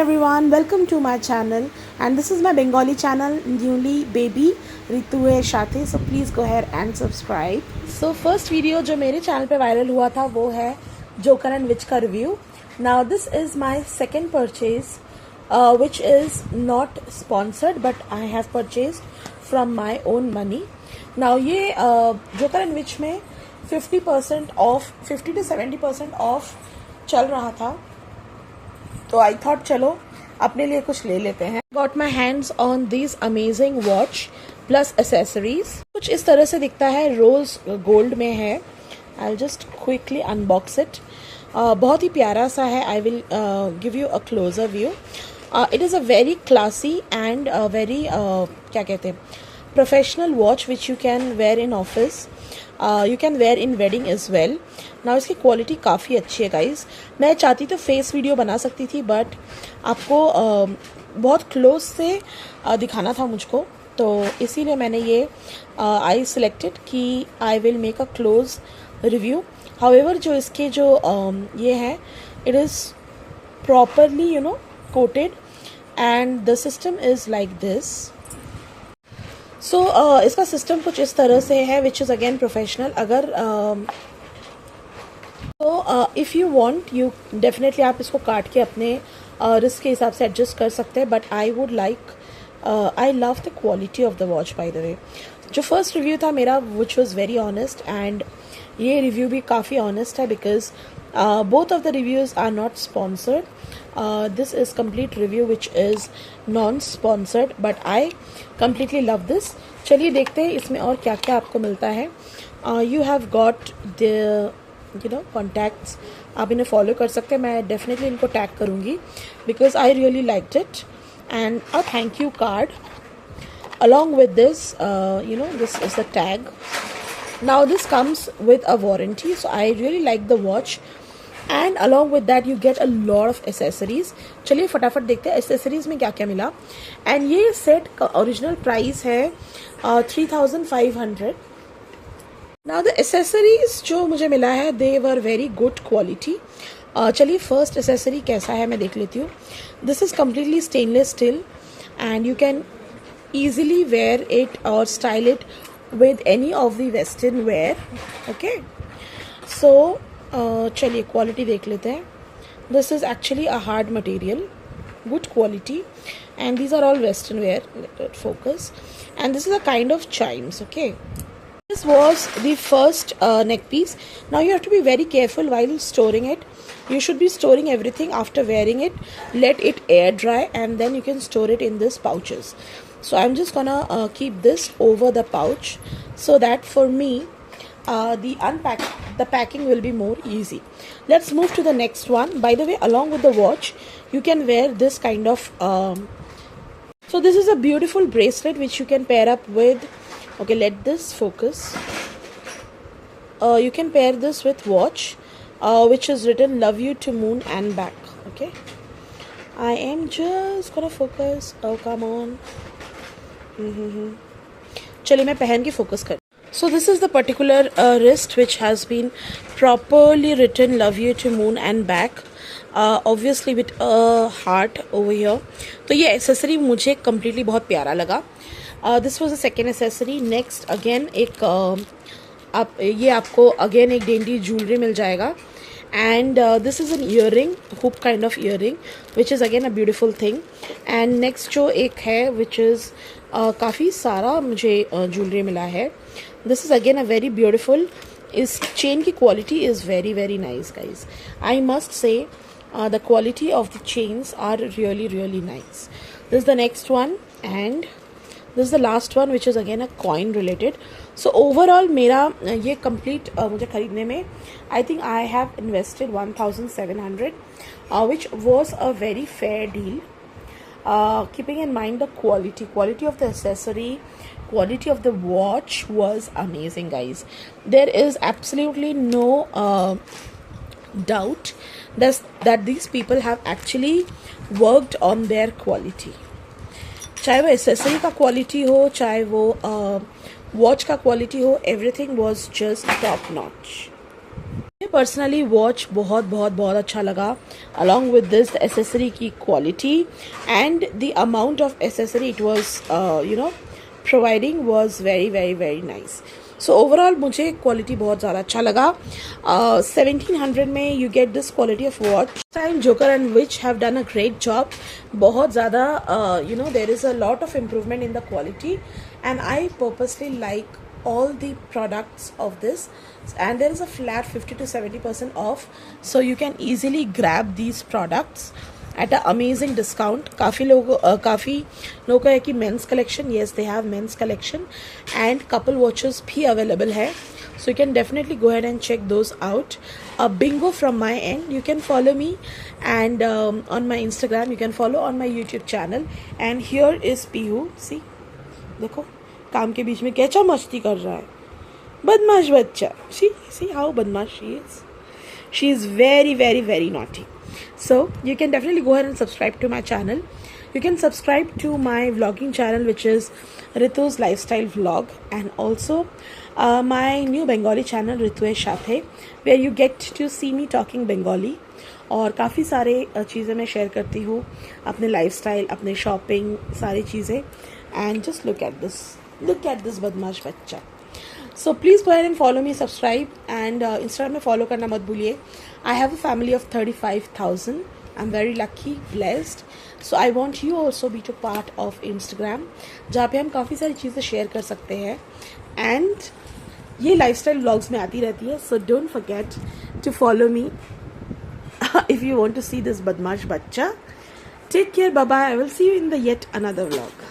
everyone, welcome to my channel, and this is my Bengali channel, newly baby Ritu Shathe, so please go ahead and subscribe. So first video जो मेरे channel पे viral हुआ था वो है joker and which का review. Now this is my second purchase, which is not sponsored but I have purchased from my own money. Now ये joker and which में 50% ऑफ 50 to 70% ऑफ चल रहा था, तो आई थॉट चलो अपने लिए कुछ ले लेते हैं. Got my hands on this amazing watch plus accessories. कुछ इस तरह से दिखता है, रोज गोल्ड में है. I just quickly unbox it. बहुत ही प्यारा सा है. I will give you a closer view. It is a very classy and very क्या कहते हैं, professional watch which you can wear in office, you can wear in wedding as well. ना इसकी क्वालिटी काफ़ी अच्छी है गाइज. मैं चाहती तो फेस वीडियो बना सकती थी, बट आपको बहुत क्लोज से दिखाना था मुझको, तो इसीलिए मैंने ये आई सिलेक्टेड कि I will make a close review. However जो इसके जो ये है, it is properly quoted and the system is like this. So इसका सिस्टम कुछ इस तरह से है, विच इज़ अगेन प्रोफेशनल. अगर if you want, you definitely आप इसको काट के अपने रिस्क के हिसाब से एडजस्ट कर सकते हैं, but I would like, I love the quality of the watch. By the way, जो फर्स्ट रिव्यू था मेरा which was very honest, and ये रिव्यू भी काफ़ी ऑनेस्ट है, because both of the reviews are not sponsored. This is complete review which is non-sponsored, but I completely love this. चलिए देखते हैं इसमें और क्या क्या आपको मिलता है. You have got the contacts. आप इन्हें फॉलो कर सकते हैं. मैं डेफिनेटली इनको टैग करूँगी because I really liked it. And a thank you card along with this. This is the tag. Now this comes with a warranty, so I really like the watch, and along with that you get a lot of accessories. चलिए फटाफट देखते हैं accessories में क्या क्या मिला. and ये set का ओरिजिनल प्राइस है 3500. Now the accessories जो मुझे मिला है, they were very good quality. चलिए फर्स्ट accessory कैसा है मैं देख लेती हूँ. This is completely stainless steel and you can easily wear it or style it with any of the western wear. Okay, so चलिए क्वालिटी देख लेते हैं. This is actually a hard material, good quality, and these are all western wear. Let it focus. And this is a kind of chimes. Okay, this was the first neck piece. Now you have to be very careful while storing it. You should be storing everything after wearing it. Let it air dry and then you can store it in these pouches. So I'm just gonna keep this over the pouch so that for me the packing will be more easy. Let's move to the next one. By the way, along with the watch you can wear this kind of so this is a beautiful bracelet which you can pair up with. Okay, let this focus. You can pair this with watch which is written love you to moon and back. Okay, I am just gonna focus. Oh come on. चलिए मैं पहन के focus कर. So this is the particular wrist which has been properly written love you to moon and back, obviously with a heart over here. तो ये accessory मुझे completely बहुत प्यारा लगा. This was the second accessory. Next again एक ये आपको again एक dainty jewelry मिल जाएगा. And this is an earring, hoop kind of earring, which is again a beautiful thing. And next जो एक है which is काफ़ी सारा मुझे ज्वेलरी मिला है. This is again a very beautiful. इस chain की quality is very very nice guys. I must say the quality of the chains are really really nice. This is the next one and this is the last one which is again a coin related. So overall मेरा ये complete मुझे खरीदने में I think I have invested 1700, which was a very fair deal. Keeping in mind the quality of the accessory, quality of the watch was amazing guys. There is absolutely no doubt that these people have actually worked on their quality. चाहे वो accessory का quality हो, चाहे वो watch का quality हो, everything was just top notch. Personally watch बहुत बहुत बहुत अच्छा लगा. अलॉन्ग विद दिस एसेसरी की quality and the amount of accessory it was providing was very very very nice. So overall मुझे क्वालिटी बहुत ज़्यादा अच्छा लगा. 1700 में you get this quality of watch. Time joker and which have done a great job. बहुत ज़्यादा there is a lot of improvement in the quality and I purposely like all the products of this, and there is a flat 50 to 70% off, so you can easily grab these products at a amazing discount. काफ़ी लोगों का है कि men's collection, yes they have men's collection and couple watches भी available है, so you can definitely go ahead and check those out. A bingo from my end. You can follow me and on my Instagram, you can follow on my YouTube channel. And here is Pihu. See, देखो काम के बीच में कैसा मस्ती कर रहा है, बदमाश बच्चा. सी हाउ बदमाश she is very very very naughty. So you can definitely go ahead and subscribe to my channel. You can subscribe to my vlogging channel, which is Ritu's Lifestyle Vlog, and also my new Bengali channel Ritu Shathe, where you get to see me talking Bengali. और काफ़ी सारे चीज़ें मैं share करती हूँ, अपने lifestyle, अपने shopping, सारी चीज़ें. And just look at this बदमाश बच्चा. So please go ahead and follow me, subscribe and Instagram में फॉलो करना मत भूलिए. I have a family of 35,000. I am very lucky, blessed. So I want you also be to part of Instagram, जहाँ पे हम काफ़ी सारी चीज़ें शेयर कर सकते हैं. एंड ये लाइफस्टाइल व्लॉग्स में आती रहती है, so don't forget to follow me if you want to see this badmash bachcha. Take care, bye bye. I will see you in the yet another vlog.